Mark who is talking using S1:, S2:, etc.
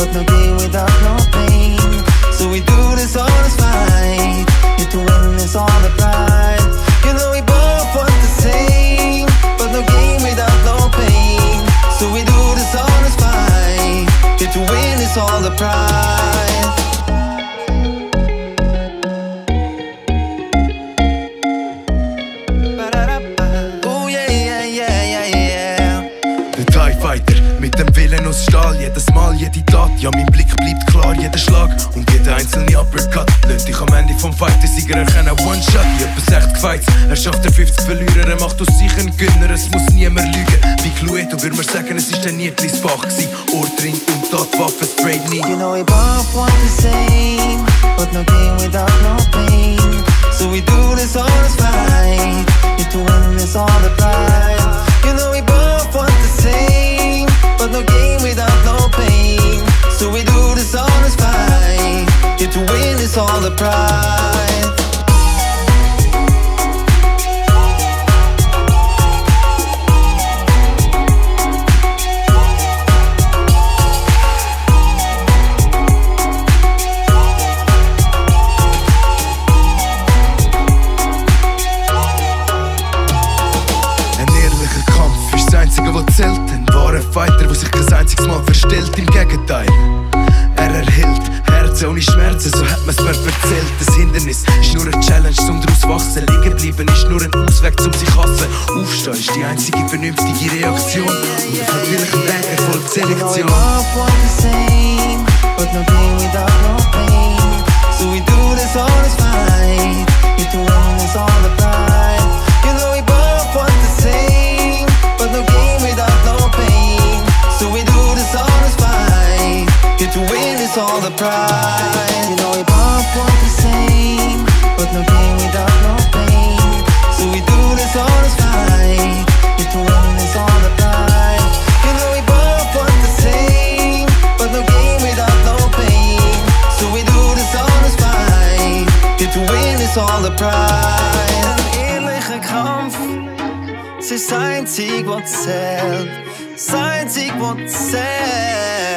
S1: but no gain without no pain. So we do this honest fight, yet to win is all the pride. You know we both want the same, but no gain without no pain. So we do this honest fight, yet to win is all the pride.
S2: Mit dem Willen aus Stahl, jedes Mal, jede Tat. Ja, mein Blick bleibt klar, jeder Schlag und jeder einzelne Uppercut lässt dich am Ende vom Fight den Sieger erkennen. One-Shot, ich etwa 60 Fights. Er schafft der 50 Verlierer, er macht aus sich einen Gönner. Es muss niemand lügen. Wie Cluedo würde man sagen, es ist ein Niedlis Fach gewesen. Ohrring und Tatwaffe straight nie.
S1: You know we both want the same, but no gain without no pain. So we do this honest fight, yet to win is all the pride. You know we both want the same, but no gain without no pain. So we do this honest fight, yet to win is all the pride.
S2: Ein wahrer Fighter, der sich kein einziges Mal verstellt, im Gegenteil. Er erhält Herzen ohne Schmerzen, so hat man's mir erzählt. Das Hindernis ist nur eine Challenge, um daraus wachsen. Liegen bleiben ist nur ein Ausweg, um sich hassen. Aufstehen ist die einzige vernünftige Reaktion. Und auf natürlichem Weg erfolgt Selektion. So we do this honest fight, yet to win is all the pride. You know we both want the same, but no gain without no pain. So we do this honest fight, yet to win is all the pride. You know we both want the same, but no gain without no pain. So we do this honest fight, yet to win is all the pride. You know we both want the same, but no gain without no pain. So we do this honest fight, yet to win is all the pride. Ein ehrlicher Kampf, es ist das Einzige, was zählt. Das Einzige, was zählt.